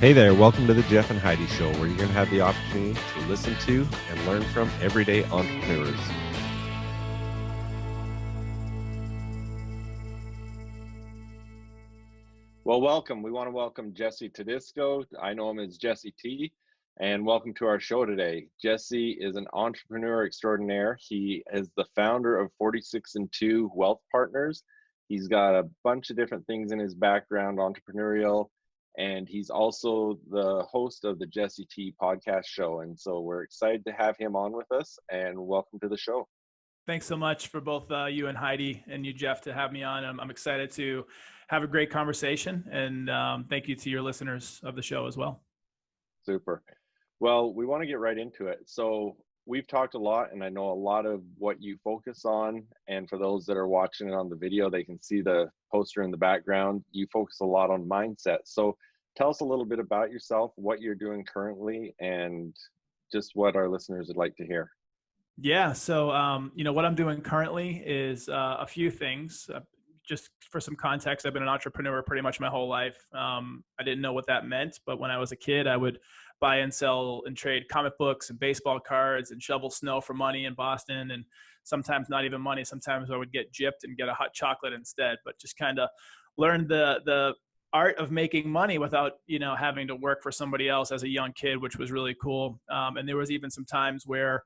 Hey there, welcome to the Jeff and Heidi Show, where you're going to have the opportunity to listen to and learn from everyday entrepreneurs. Well, welcome. We want to welcome Jesse Todisco. I know him as Jesse T. And welcome to our show today. Jesse is an entrepreneur extraordinaire. He is the founder of 46 and 2 Wealth Partners. He's got a bunch of different things in his background, entrepreneurial, and he's also the host of the Jesse T podcast show. And so we're excited to have him on with us, and welcome to the show. Thanks so much for both you and Heidi and you, Jeff, to have me on. I'm excited to have a great conversation, and thank you to your listeners of the show as well. Super. Well, we want to get right into it. So we've talked a lot, and I know a lot of what you focus on. And for those that are watching it on the video, they can see the poster in the background. You focus a lot on mindset. So tell us a little bit about yourself, what you're doing currently, and just what our listeners would like to hear. Yeah. So, what I'm doing currently is a few things. Just for some context, I've been an entrepreneur pretty much my whole life. I didn't know what that meant, but when I was a kid, I would buy and sell and trade comic books and baseball cards and shovel snow for money in Boston. And sometimes not even money. Sometimes I would get gypped and get a hot chocolate instead, but just kind of learned the art of making money without, having to work for somebody else as a young kid, which was really cool. And there was even some times where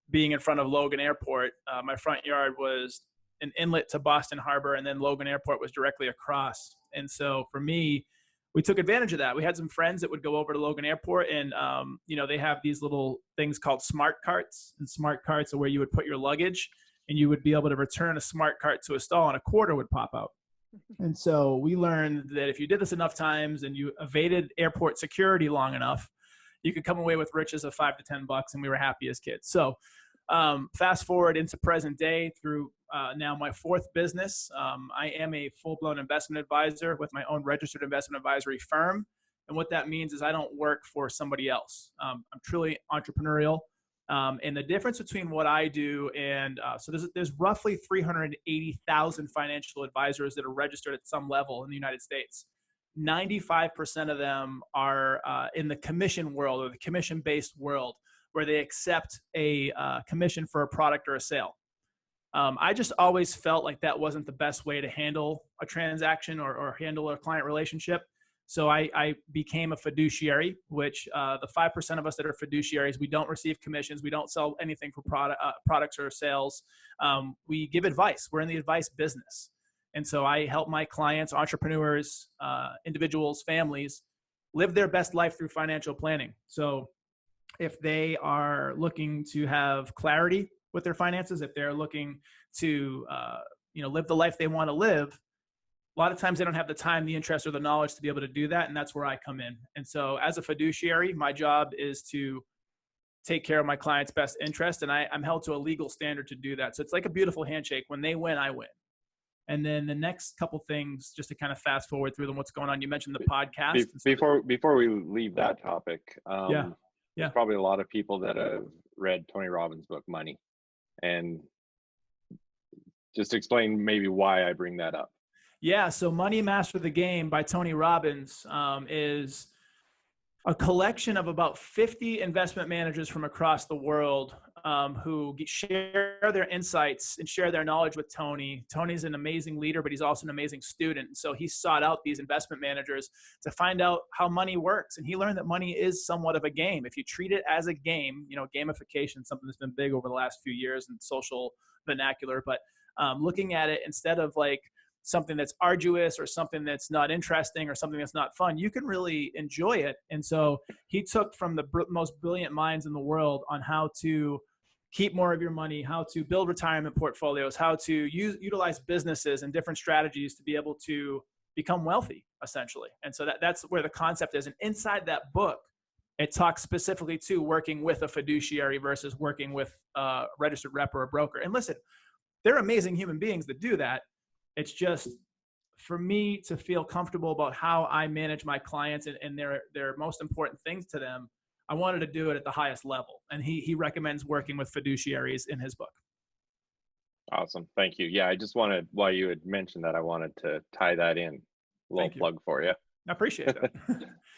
being in front of Logan Airport, my front yard was an inlet to Boston Harbor, and then Logan Airport was directly across. And so for me, we took advantage of that. We had some friends that would go over to Logan Airport, and they have these little things called smart carts, and smart carts are where you would put your luggage, and you would be able to return a smart cart to a stall, and a quarter would pop out. And so we learned that if you did this enough times and you evaded airport security long enough, you could come away with riches of $5 to $10, and we were happy as kids. So fast forward into present day through now my fourth business. I am a full-blown investment advisor with my own registered investment advisory firm. And what that means is I don't work for somebody else. I'm truly entrepreneurial. And the difference between what I do and so there's roughly 380,000 financial advisors that are registered at some level in the United States. 95% of them are in the commission world, or the commission-based world, where they accept a commission for a product or a sale. I just always felt like that wasn't the best way to handle a transaction or handle a client relationship. So I became a fiduciary, which the 5% of us that are fiduciaries, we don't receive commissions. We don't sell anything for products or sales. We give advice. We're in the advice business. And so I help my clients, entrepreneurs, individuals, families, live their best life through financial planning. So if they are looking to have clarity with their finances, if they're looking to live the life they want to live, a lot of times they don't have the time, the interest, or the knowledge to be able to do that. And that's where I come in. And so as a fiduciary, my job is to take care of my client's best interest. And I'm held to a legal standard to do that. So it's like a beautiful handshake. When they win, I win. And then the next couple things, just to kind of fast forward through them, what's going on. You mentioned the podcast. Before we leave that topic, there's probably a lot of people that have read Tony Robbins' book, Money. And just explain maybe why I bring that up. Yeah, so Money Master the Game by Tony Robbins is a collection of about 50 investment managers from across the world who share their insights and share their knowledge with Tony. Tony's an amazing leader, but he's also an amazing student. So he sought out these investment managers to find out how money works. And he learned that money is somewhat of a game. If you treat it as a game, gamification is something that's been big over the last few years in social vernacular. But looking at it instead of like something that's arduous or something that's not interesting or something that's not fun, you can really enjoy it. And so he took from the most brilliant minds in the world on how to keep more of your money, how to build retirement portfolios, how to utilize businesses and different strategies to be able to become wealthy, essentially. And so that's where the concept is. And inside that book, it talks specifically to working with a fiduciary versus working with a registered rep or a broker. And listen, they're amazing human beings that do that. It's just for me to feel comfortable about how I manage my clients and their most important things to them. I wanted to do it at the highest level. And he recommends working with fiduciaries in his book. Awesome. Thank you. Yeah, I just wanted, while you had mentioned that, I wanted to tie that in. A little plug for you. I appreciate that.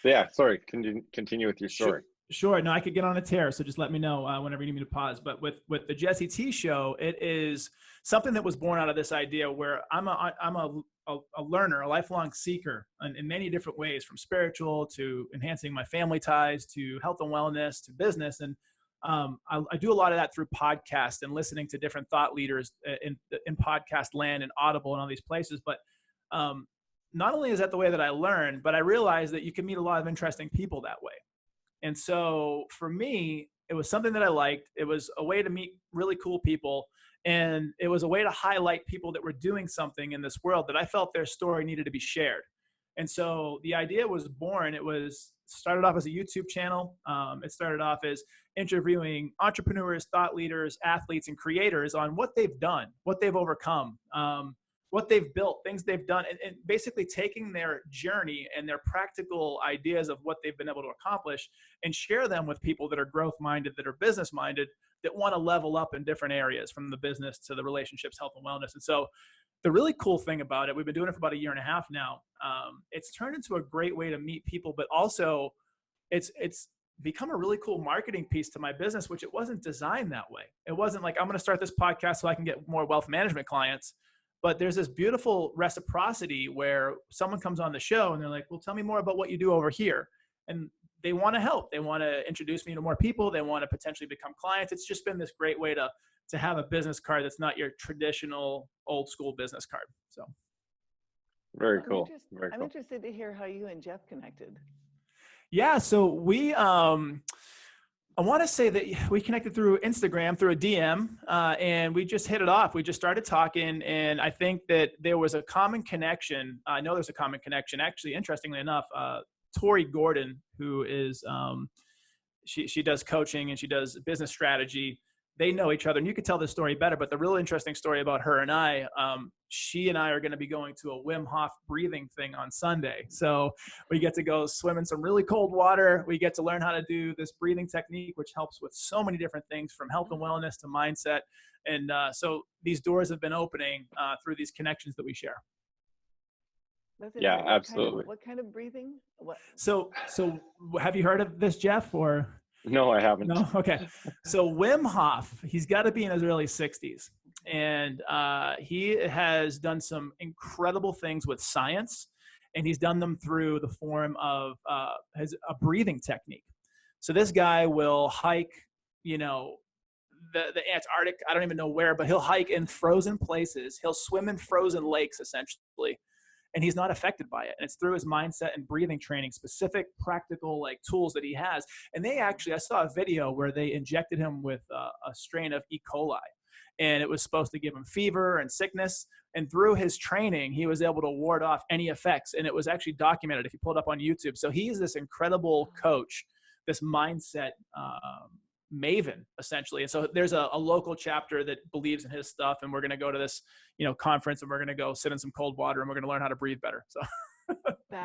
Yeah, sorry. Continue with your story. Sure. No, I could get on a tear. So just let me know whenever you need me to pause. But with the Jesse T show, it is something that was born out of this idea where I'm a learner, a lifelong seeker in many different ways, from spiritual to enhancing my family ties to health and wellness to business. And I do a lot of that through podcasts and listening to different thought leaders in podcast land and Audible and all these places. But not only is that the way that I learn, but I realize that you can meet a lot of interesting people that way. And so for me, it was something that I liked. It was a way to meet really cool people. And it was a way to highlight people that were doing something in this world that I felt their story needed to be shared. And so the idea was born. It started off as a YouTube channel. It started off as interviewing entrepreneurs, thought leaders, athletes, and creators on what they've done, what they've overcome, what they've built, things they've done, and basically taking their journey and their practical ideas of what they've been able to accomplish and share them with people that are growth-minded, that are business-minded, that want to level up in different areas, from the business to the relationships, health and wellness. And so the really cool thing about it, we've been doing it for about 1.5 years now. It's turned into a great way to meet people, but also it's become a really cool marketing piece to my business, which it wasn't designed that way. It wasn't like, I'm going to start this podcast so I can get more wealth management clients. But there's this beautiful reciprocity where someone comes on the show and they're like, well, tell me more about what you do over here. And they want to help. They want to introduce me to more people. They want to potentially become clients. It's just been this great way to have a business card that's not your traditional old school business card. So very cool. I'm interested to hear how you and Jeff connected. Yeah. So we, I want to say that we connected through Instagram, through a DM, and we just hit it off. We just started talking, and I think that there was a common connection. I know there's a common connection. Actually, interestingly enough, Tori Gordon, who is, she does coaching and she does business strategy. They know each other, and you could tell this story better, but the real interesting story about her and I, she and I are going to be going to a Wim Hof breathing thing on Sunday. So we get to go swim in some really cold water. We get to learn how to do this breathing technique, which helps with so many different things, from health and wellness to mindset. And so these doors have been opening through these connections that we share. Yeah, absolutely. What kind of breathing? So have you heard of this, Jeff, or? No, I haven't. No? Okay. So Wim Hof, he's got to be in his early 60s. And he has done some incredible things with science. And he's done them through the form of a breathing technique. So this guy will hike, the Antarctic, I don't even know where, but he'll hike in frozen places. He'll swim in frozen lakes, essentially. And he's not affected by it. And it's through his mindset and breathing training, specific practical tools that he has. And I saw a video where they injected him with a strain of E. coli, and it was supposed to give him fever and sickness. And through his training, he was able to ward off any effects. And it was actually documented if you pull it up on YouTube. So he's this incredible coach, this mindset maven, essentially. And so there's a local chapter that believes in his stuff, and we're going to go to this conference, and we're going to go sit in some cold water, and we're going to learn how to breathe better. So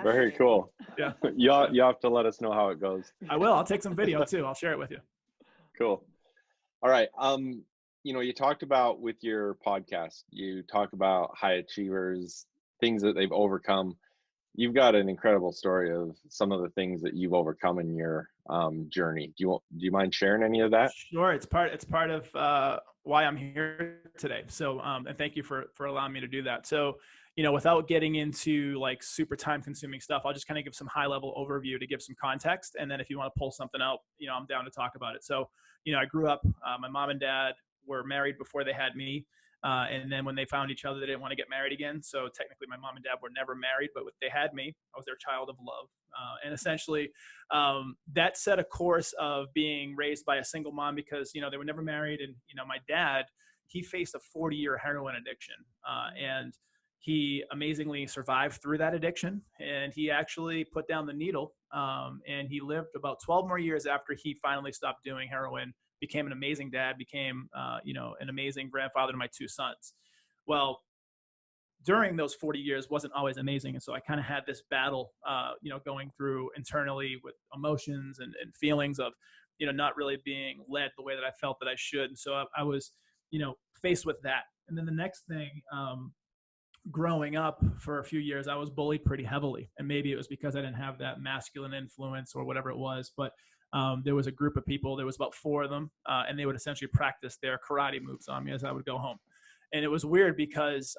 very cool. Yeah. You have to let us know how it goes. I will. I'll take some video too. I'll share it with you. Cool. All right. You talked about with your podcast, you talk about high achievers, things that they've overcome. You've got an incredible story of some of the things that you've overcome in your journey. Do you mind sharing any of that? Sure. It's part of why I'm here today. So, and thank you for allowing me to do that. So, without getting into super time consuming stuff, I'll just kind of give some high level overview to give some context. And then if you want to pull something out, I'm down to talk about it. So, I grew up, my mom and dad were married before they had me. And then when they found each other, they didn't want to get married again. So technically my mom and dad were never married, but they had me. I was their child of love. And essentially that set a course of being raised by a single mom because, they were never married. And, my dad, he faced a 40-year heroin addiction. And he amazingly survived through that addiction. And he actually put down the needle. And he lived about 12 more years after he finally stopped doing heroin, became an amazing dad, became, an amazing grandfather to my 2 sons. Well, during those 40 years wasn't always amazing. And so I kind of had this battle, going through internally with emotions and feelings of, not really being led the way that I felt that I should. And so I was, faced with that. And then the next thing growing up for a few years, I was bullied pretty heavily. And maybe it was because I didn't have that masculine influence or whatever it was. But there was a group of people, there was about 4 of them, and they would essentially practice their karate moves on me as I would go home. And it was weird because,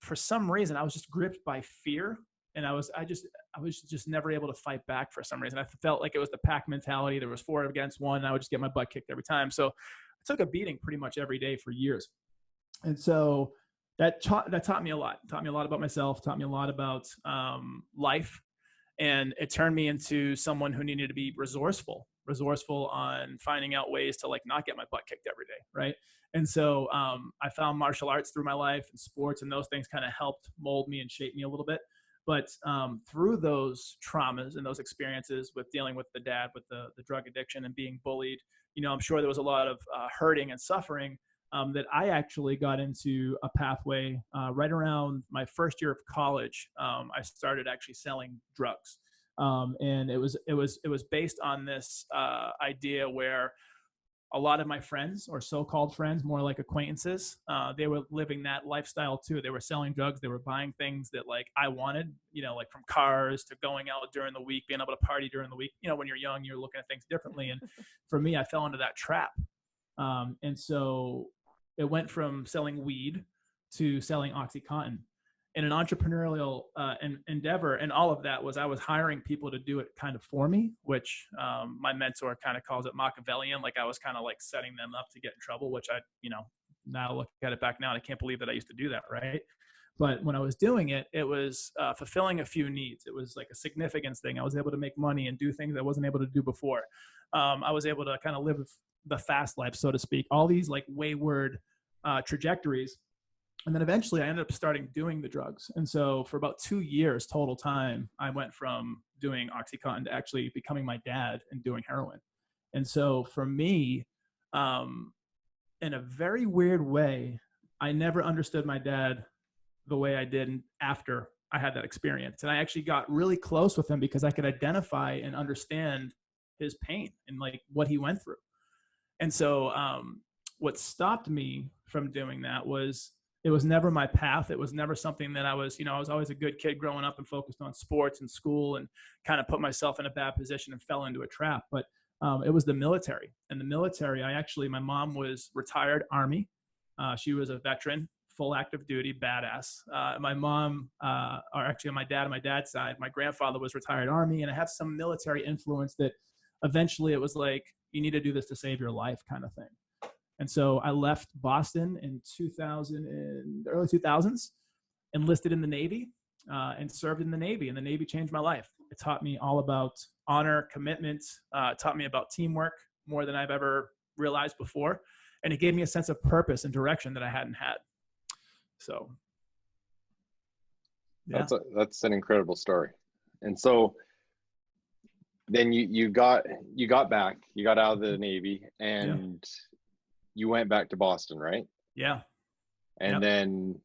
for some reason I was just gripped by fear. And I was just never able to fight back for some reason. I felt like it was the pack mentality. There was 4 against 1. And I would just get my butt kicked every time. So I took a beating pretty much every day for years. And so that taught me a lot. It taught me a lot about myself, taught me a lot about life. And it turned me into someone who needed to be resourceful on finding out ways to like not get my butt kicked every day. Right. And so I found martial arts through my life and sports, and those things kind of helped mold me and shape me a little bit. But through those traumas and those experiences with dealing with the dad, with the drug addiction and being bullied, I'm sure there was a lot of hurting and suffering that I actually got into a pathway right around my first year of college. I started actually selling drugs. And it was based on this idea where a lot of my friends, or so-called friends, more like acquaintances, they were living that lifestyle too. They were selling drugs. They were buying things that like I wanted, like from cars to going out during the week, being able to party during the week. When you're young, you're looking at things differently. And for me, I fell into that trap. And so it went from selling weed to selling OxyContin. In an entrepreneurial endeavor, and all of that was I was hiring people to do it kind of for me, which my mentor kind of calls it Machiavellian. Like I was kind of like setting them up to get in trouble, which I, now look at it back now, and I can't believe that I used to do that, right? But when I was doing it, it was fulfilling a few needs. It was like a significance thing. I was able to make money and do things I wasn't able to do before. I was able to kind of live the fast life, so to speak, all these like wayward trajectories. And then eventually I ended up starting doing the drugs. And so for about 2 years total time, I went from doing OxyContin to actually becoming my dad and doing heroin. And so for me, in a very weird way, I never understood my dad the way I did after I had that experience. And I actually got really close with him because I could identify and understand his pain and like what he went through. And so what stopped me from doing that was, it was never my path. It was never something that I was always a good kid growing up and focused on sports and school and kind of put myself in a bad position and fell into a trap. But it was the military. And the military, my mom was retired Army. She was a veteran, full active duty, badass. My mom, or actually on my dad's side, my grandfather was retired Army. And I have some military influence that eventually it was like, you need to do this to save your life kind of thing. And so I left Boston in the early 2000s, enlisted in the Navy, and served in the Navy. And the Navy changed my life. It taught me all about honor, commitment. It taught me about teamwork more than I've ever realized before. And it gave me a sense of purpose and direction that I hadn't had. So, yeah. That's an incredible story. And so then you got back, you got out of the Navy, and you went back to Boston, right? Yeah. And then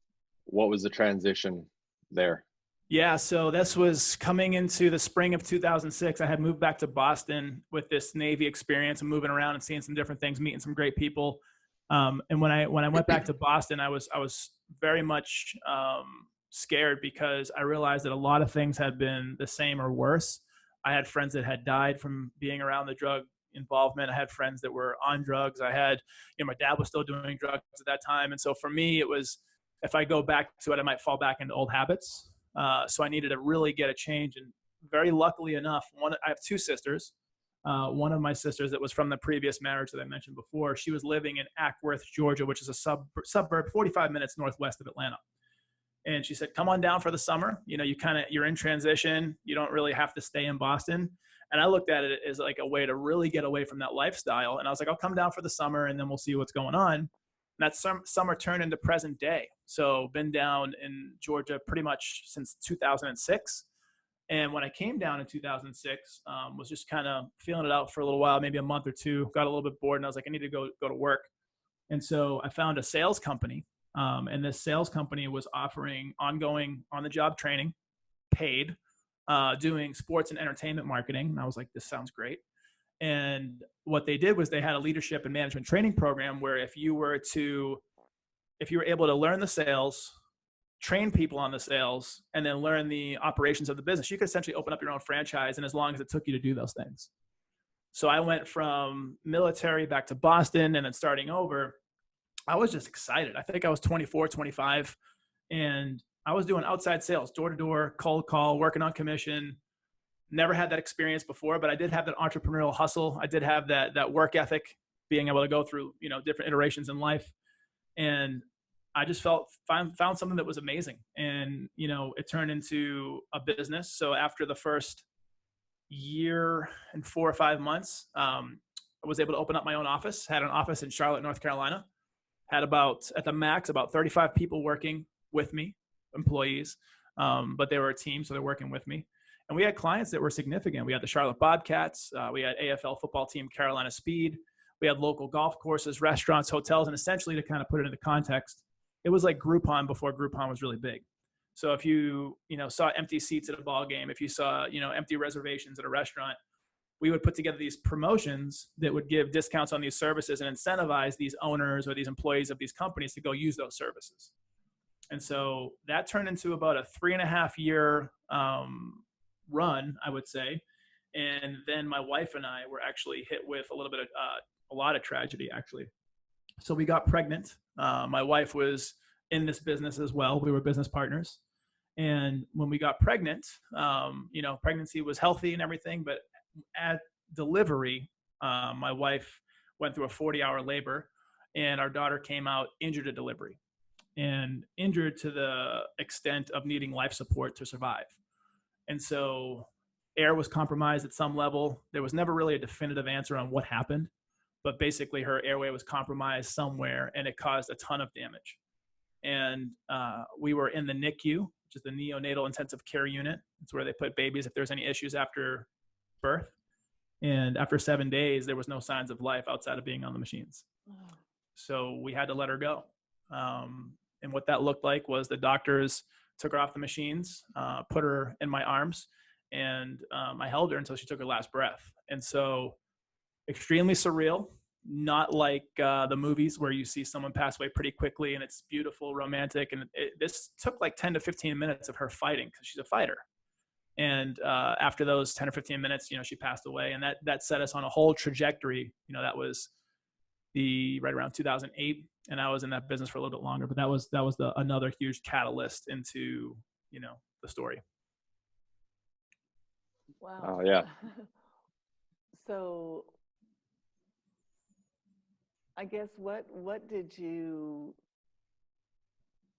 what was the transition there? Yeah. So this was coming into the spring of 2006. I had moved back to Boston with this Navy experience and moving around and seeing some different things, meeting some great people. And when I went back to Boston, I was very much scared because I realized that a lot of things had been the same or worse. I had friends that had died from being around the drug involvement. I had friends that were on drugs. I had, my dad was still doing drugs at that time. And so for me, it was, if I go back to it, I might fall back into old habits. So I needed to really get a change. And very luckily enough, I have 2 sisters. One of my sisters that was from the previous marriage that I mentioned before, she was living in Ackworth, Georgia, which is a suburb 45 minutes northwest of Atlanta. And she said, come on down for the summer. You're in transition. You don't really have to stay in Boston. And I looked at it as like a way to really get away from that lifestyle. And I was like, I'll come down for the summer and then we'll see what's going on. And that summer turned into present day. So been down in Georgia pretty much since 2006. And when I came down in 2006, was just kind of feeling it out for a little while, maybe a month or 2, got a little bit bored. And I was like, I need to go to work. And so I found a sales company. And this sales company was offering ongoing on-the-job training, paid, doing sports and entertainment marketing. And I was like, this sounds great. And what they did was they had a leadership and management training program where if you were able to learn the sales, train people on the sales, and then learn the operations of the business, you could essentially open up your own franchise, and as long as it took you to do those things. So I went from military back to Boston and then starting over. I was just excited. I think I was 24, 25, and I was doing outside sales, door to door, cold call, working on commission. Never had that experience before, but I did have that entrepreneurial hustle. I did have that work ethic, being able to go through, different iterations in life. And I just found something that was amazing. And, it turned into a business. So after the first year and 4 or 5 months, I was able to open up my own office. Had an office in Charlotte, North Carolina. Had at the max, about 35 people working with me, employees, but they were a team, so they're working with me. And we had clients that were significant. We had the Charlotte Bobcats. We had AFL football team, Carolina Speed. We had local golf courses, restaurants, hotels, and essentially, to kind of put it into context, it was like Groupon before Groupon was really big. So if you saw empty seats at a ball game, if you saw empty reservations at a restaurant, we would put together these promotions that would give discounts on these services and incentivize these owners or these employees of these companies to go use those services. And so that turned into about a 3.5-year run, I would say. And then my wife and I were actually hit with a lot of tragedy, actually. So we got pregnant. My wife was in this business as well. We were business partners. And when we got pregnant, pregnancy was healthy and everything, but at delivery, my wife went through a 40-hour labor, and our daughter came out injured at delivery, and injured to the extent of needing life support to survive. And so air was compromised at some level. There was never really a definitive answer on what happened, but basically her airway was compromised somewhere, and it caused a ton of damage. And we were in the NICU, which is the neonatal intensive care unit. It's where they put babies if there's any issues after birth. And after 7 days, there was no signs of life outside of being on the machines. So we had to let her go. And what that looked like was the doctors took her off the machines, put her in my arms, and I held her until she took her last breath. And so extremely surreal, not like the movies where you see someone pass away pretty quickly and it's beautiful, romantic. And this took like 10 to 15 minutes of her fighting, because she's a fighter. And after those 10 or 15 minutes, she passed away, and that set us on a whole trajectory. That was right around 2008, and I was in that business for a little bit longer. But that was another huge catalyst into the story. Wow. Oh yeah. So, I guess what did you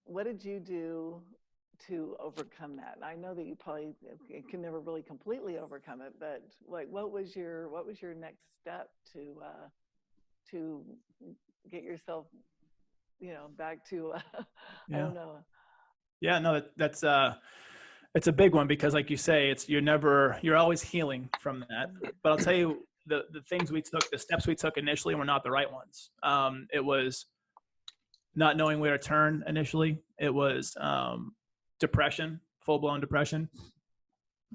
do to overcome that? I know that you probably can never really completely overcome it, but like, what was your next step to get yourself, back to, I don't know. Yeah, no, that's it's a big one, because like you say, you're always healing from that. But I'll tell you, the things we took, the steps we took initially were not the right ones. It was not knowing where to turn initially. It was depression, full-blown depression.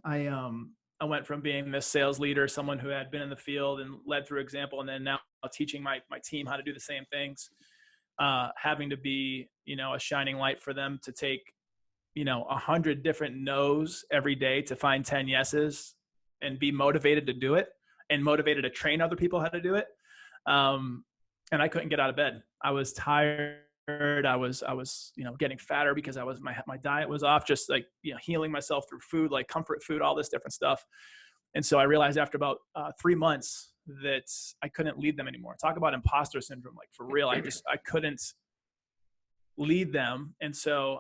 I went from being this sales leader, someone who had been in the field and led through example, and then now teaching my team how to do the same things, having to be, a shining light for them to take, 100 different no's every day to find 10 yeses, and be motivated to do it, and motivated to train other people how to do it. And I couldn't get out of bed. I was tired. I was, getting fatter because my diet was off, just like, healing myself through food, like comfort food, all this different stuff. And so I realized after about 3 months that I couldn't lead them anymore. Talk about imposter syndrome. Like, for real, I couldn't lead them. And so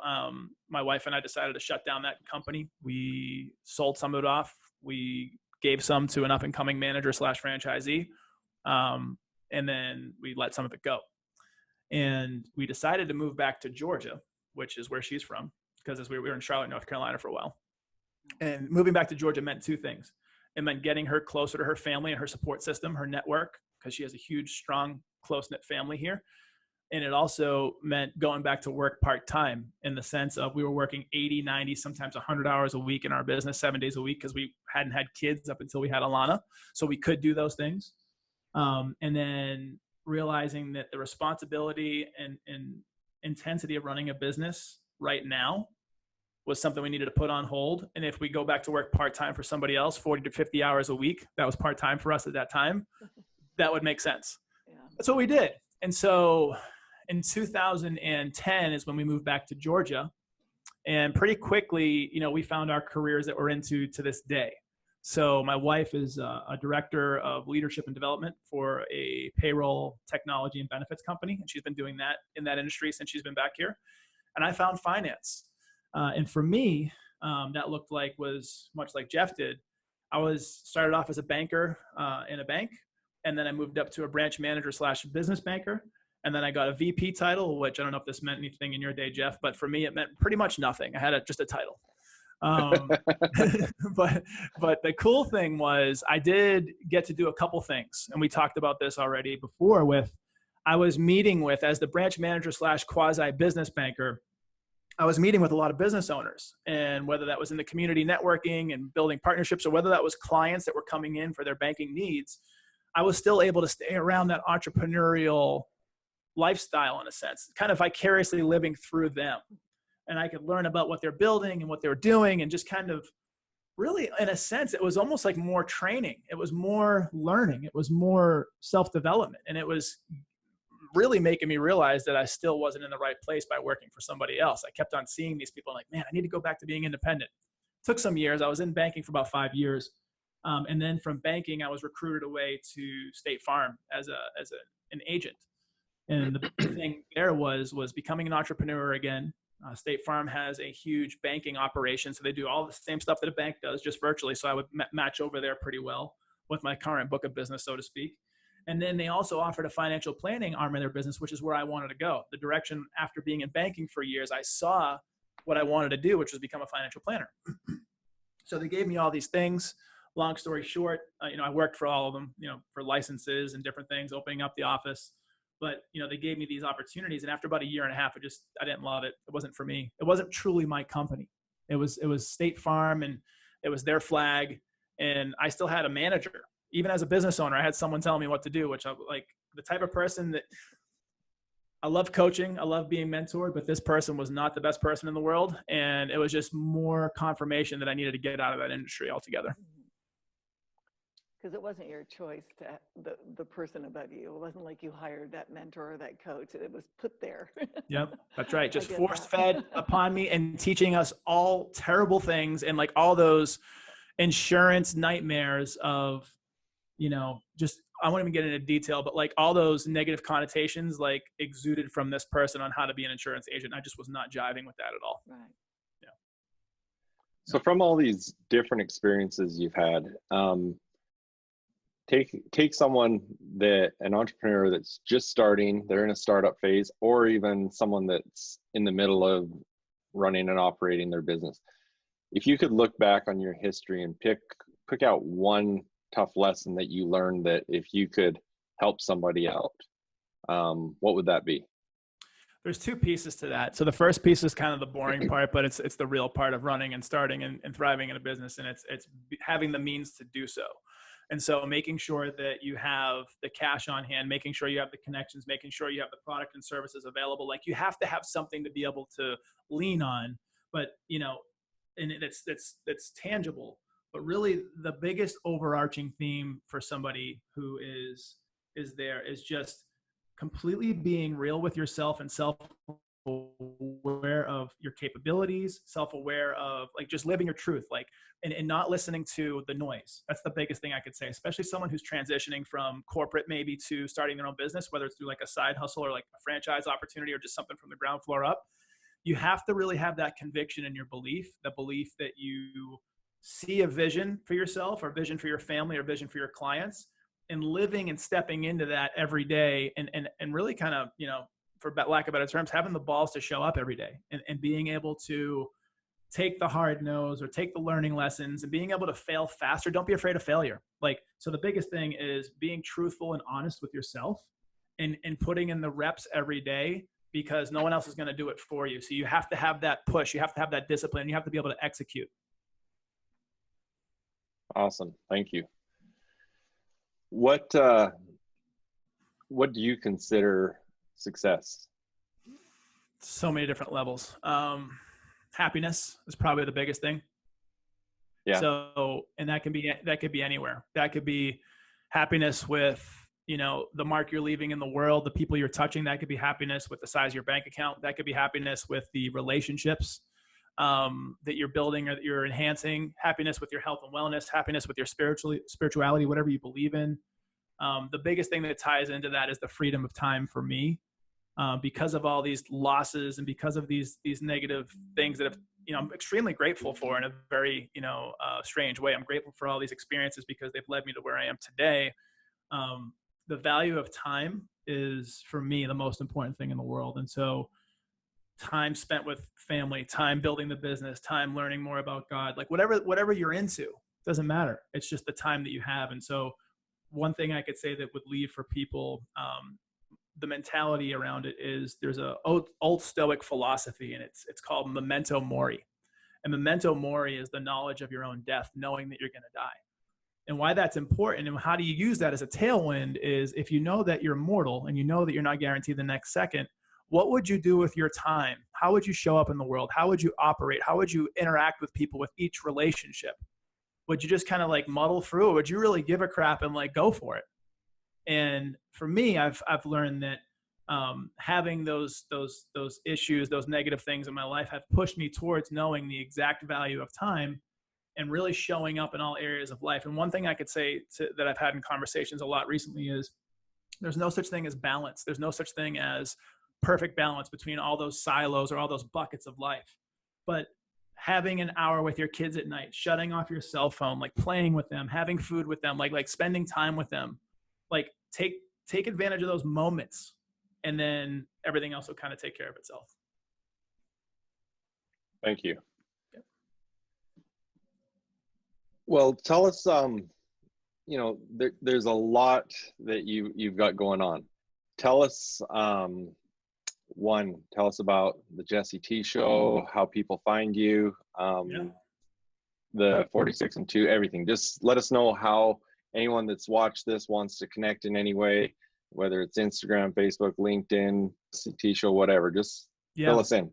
my wife and I decided to shut down that company. We sold some of it off. We gave some to an up and coming manager / franchisee. And then we let some of it go. And we decided to move back to Georgia, which is where she's from, because we were in Charlotte, North Carolina for a while. And moving back to Georgia meant two things. It meant getting her closer to her family and her support system, her network, because she has a huge, strong, close-knit family here. And it also meant going back to work part-time, in the sense of we were working 80, 90, sometimes 100 hours a week in our business, 7 days a week, because we hadn't had kids up until we had Alana. So we could do those things. And then realizing that the responsibility and intensity of running a business right now was something we needed to put on hold. And if we go back to work part-time for somebody else, 40 to 50 hours a week, that was part-time for us at that time, that would make sense. Yeah. That's what we did. And so in 2010 is when we moved back to Georgia. And pretty quickly, you know, we found our careers that we're into to this day. So my wife is a director of leadership and development for a payroll technology and benefits company. And she's been doing that in that industry since she's been back here. And I found finance. And for me, that looked like was much like Jeff did. I started off as a banker in a bank. And then I moved up to a branch manager / business banker. And then I got a VP title, which I don't know if this meant anything in your day, Jeff, but for me, it meant pretty much nothing. I had just a title. But the cool thing was I did get to do a couple things. And we talked about this already before I was meeting with, as the branch manager / quasi business banker, I was meeting with a lot of business owners, and whether that was in the community networking and building partnerships, or whether that was clients that were coming in for their banking needs, I was still able to stay around that entrepreneurial lifestyle in a sense, kind of vicariously living through them. And I could learn about what they're building and what they're doing, and just kind of really, in a sense, it was almost like more training. It was more learning. It was more self-development. And it was really making me realize that I still wasn't in the right place by working for somebody else. I kept on seeing these people like, man, I need to go back to being independent. It took some years. I was in banking for about 5 years. And then from banking, I was recruited away to State Farm as an agent. And the thing there was becoming an entrepreneur again. State Farm has a huge banking operation, so they do all the same stuff that a bank does, just virtually. So I would match over there pretty well with my current book of business, so to speak. And then they also offered a financial planning arm of their business, which is where I wanted to go. The direction, after being in banking for years, I saw what I wanted to do, which was become a financial planner. So they gave me all these things. Long story short, I worked for all of them, for licenses and different things, opening up the office. But, they gave me these opportunities. And after about a year and a half, I didn't love it. It wasn't for me. It wasn't truly my company. It was State Farm, and it was their flag. And I still had a manager. Even as a business owner, I had someone telling me what to do, which I'm like the type of person that I love coaching. I love being mentored, but this person was not the best person in the world. And it was just more confirmation that I needed to get out of that industry altogether. Because it wasn't your choice to the person above you. It wasn't like you hired that mentor or that coach. It was put there. Yep, that's right. Just force fed upon me and teaching us all terrible things, and like all those insurance nightmares of, just, I won't even get into detail, but like all those negative connotations like exuded from this person on how to be an insurance agent. I just was not jiving with that at all. Right. Yeah. So from all these different experiences you've had, take someone an entrepreneur that's just starting, they're in a startup phase, or even someone that's in the middle of running and operating their business. If you could look back on your history and pick out one tough lesson that you learned, that if you could help somebody out, what would that be? There's two pieces to that. So the first piece is kind of the boring part, but it's the real part of running and starting and thriving in a business. And it's having the means to do so. And so making sure that you have the cash on hand, making sure you have the connections, making sure you have the product and services available. Like you have to have something to be able to lean on, but and it's tangible. But really the biggest overarching theme for somebody who is there is just completely being real with yourself and self-aware of your capabilities, self-aware of like just living your truth, like, and not listening to the noise. That's the biggest thing I could say, especially someone who's transitioning from corporate maybe to starting their own business, whether it's through like a side hustle or like a franchise opportunity or just something from the ground floor up. You have to really have that conviction in your belief, the belief that you see a vision for yourself or vision for your family or vision for your clients, and living and stepping into that every day, and really kind of, for lack of better terms, having the balls to show up every day and being able to take the hard nose or take the learning lessons and being able to fail faster. Don't be afraid of failure. Like, so the biggest thing is being truthful and honest with yourself and putting in the reps every day, because no one else is going to do it for you. So you have to have that push. You have to have that discipline. You have to be able to execute. Awesome. Thank you. What do you consider success? So many different levels. Happiness is probably the biggest thing. Yeah. So, and that could be anywhere. That could be happiness with, you know, the mark you're leaving in the world, the people you're touching. That could be happiness with the size of your bank account. That could be happiness with the relationships that you're building or that you're enhancing. Happiness with your health and wellness. Happiness with your spirituality, whatever you believe in. The biggest thing that ties into that is the freedom of time for me. Because of all these losses and because of these negative things that have, you know, I'm extremely grateful for in a very, you know, strange way. I'm grateful for all these experiences because they've led me to where I am today. The value of time is, for me, the most important thing in the world. And so time spent with family, time building the business, time learning more about God, like whatever you're into, doesn't matter. It's just the time that you have. And so one thing I could say that would leave for people, the mentality around it is there's a old Stoic philosophy, and it's called memento mori. And memento mori is the knowledge of your own death, knowing that you're going to die. And why that's important and how do you use that as a tailwind is if you know that you're mortal and you know that you're not guaranteed the next second, what would you do with your time? How would you show up in the world? How would you operate? How would you interact with people with each relationship? Would you just kind of like muddle through, or would you really give a crap and like go for it? And for me, I've learned that having those issues, those negative things in my life have pushed me towards knowing the exact value of time and really showing up in all areas of life. And one thing I could say that I've had in conversations a lot recently is there's no such thing as balance. There's no such thing as perfect balance between all those silos or all those buckets of life. But having an hour with your kids at night, shutting off your cell phone, like playing with them, having food with them, like spending time with them, like take advantage of those moments, and then everything else will kind of take care of itself. Thank you. Yep. Well, tell us, you know, there's a lot that you've got going on. Tell us, tell us about the Jesse T Show, how people find you, the 46 and 2, everything. Just let us know how anyone that's watched this wants to connect in any way, whether it's Instagram, Facebook, LinkedIn, T Show, whatever. Just fill us in.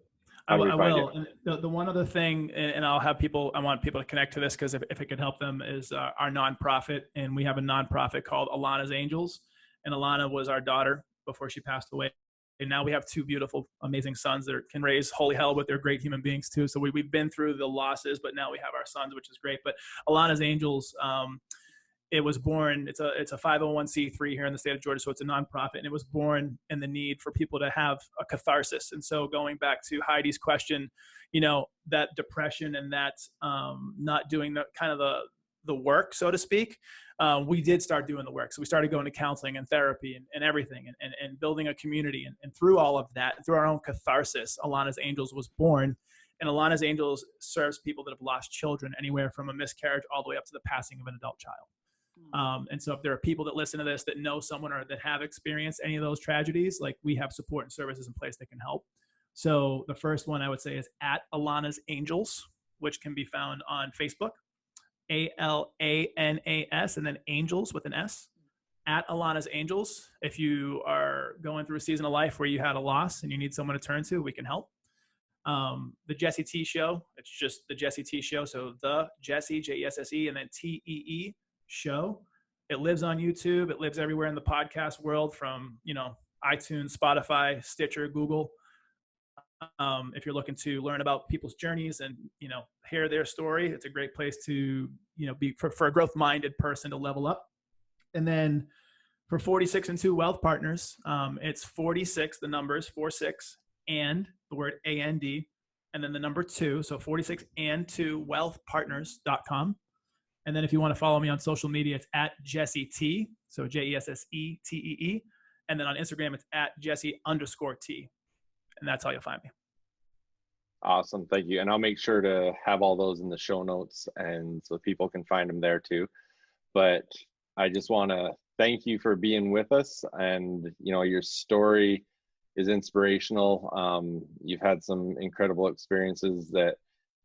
I will. And the one other thing, and I want people to connect to this because if it could help them, is our nonprofit. And we have a nonprofit called Alana's Angels. And Alana was our daughter before she passed away. And now we have 2 beautiful, amazing sons that can raise holy hell, but they're great human beings too. So we've been through the losses, but now we have our sons, which is great. But Alana's Angels, it was born, it's a 501c3 here in the state of Georgia, so it's a nonprofit, and it was born in the need for people to have a catharsis. And so going back to Heidi's question, you know, that depression and that not doing the kind of the work, so to speak, we did start doing the work. So we started going to counseling and therapy and everything and building a community. And through all of that, through our own catharsis, Alana's Angels was born. And Alana's Angels serves people that have lost children, anywhere from a miscarriage all the way up to the passing of an adult child. And so if there are people that listen to this that know someone or that have experienced any of those tragedies, like we have support and services in place that can help. So the first one I would say is at Alana's Angels, which can be found on Facebook, ALANAS, and then Angels with an S, at Alana's Angels. If you are going through a season of life where you had a loss and you need someone to turn to, we can help. The Jesse T Show, it's just the Jesse T Show. So the Jesse, Jesse, and then TEE Show. It lives on YouTube. It lives everywhere in the podcast world, from, you know, iTunes, Spotify, Stitcher, Google. If you're looking to learn about people's journeys and, you know, hear their story, it's a great place to, you know, be for a growth-minded person to level up. And then for 46 and 2 Wealth Partners, it's 46, the numbers 46 and the word AND, and then the number 2. So 46 and 2 wealthpartners.com. And then if you want to follow me on social media, it's at Jesse T. So JESSETEE. And then on Instagram, it's at Jesse_T. And that's how you'll find me. Awesome. Thank you. And I'll make sure to have all those in the show notes, and so people can find them there too. But I just want to thank you for being with us. And, you know, your story is inspirational. You've had some incredible experiences that,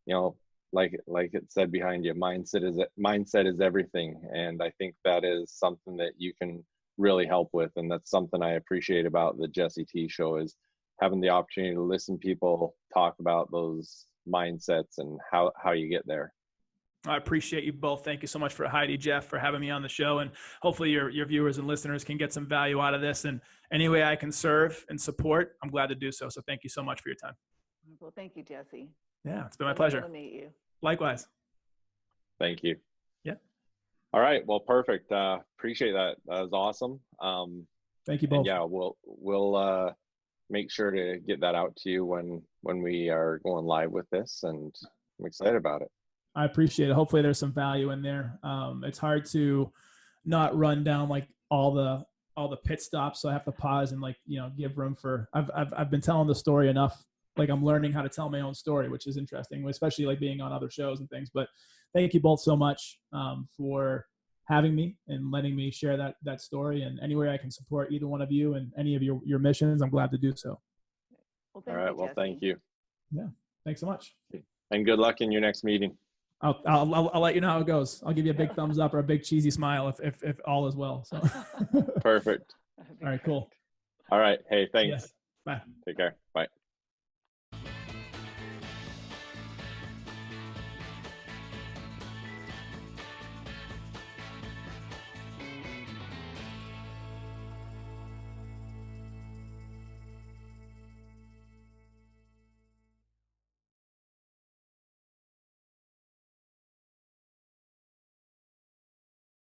you know, like it said behind you, mindset is everything. And I think that is something that you can really help with. And that's something I appreciate about the Jesse T Show, is having the opportunity to listen to people talk about those mindsets and how you get there. I appreciate you both. Thank you so much for Heidi, Jeff, for having me on the show. And hopefully your viewers and listeners can get some value out of this. And any way I can serve and support, I'm glad to do so. So thank you so much for your time. Well, thank you, Jesse. Yeah, it's been my pleasure. To meet you. Likewise. Thank you. Yeah. All right. Well, perfect. Appreciate that. That was awesome. Thank you both. Yeah, we'll make sure to get that out to you when we are going live with this, and I'm excited about it. I appreciate it. Hopefully there's some value in there. It's hard to not run down like all the pit stops. So I have to pause and give room for, I've been telling the story enough. Like I'm learning how to tell my own story, which is interesting, especially like being on other shows and things. But thank you both so much for having me and letting me share that story. And anywhere I can support either one of you and any of your missions, I'm glad to do so. Well, all right. Well, thank you. Yeah. Thanks so much. And good luck in your next meeting. I'll let you know how it goes. I'll give you a big thumbs up or a big cheesy smile if all is well. So perfect. All right, cool. All right. Hey, thanks. Yeah. Bye. Take care. Bye.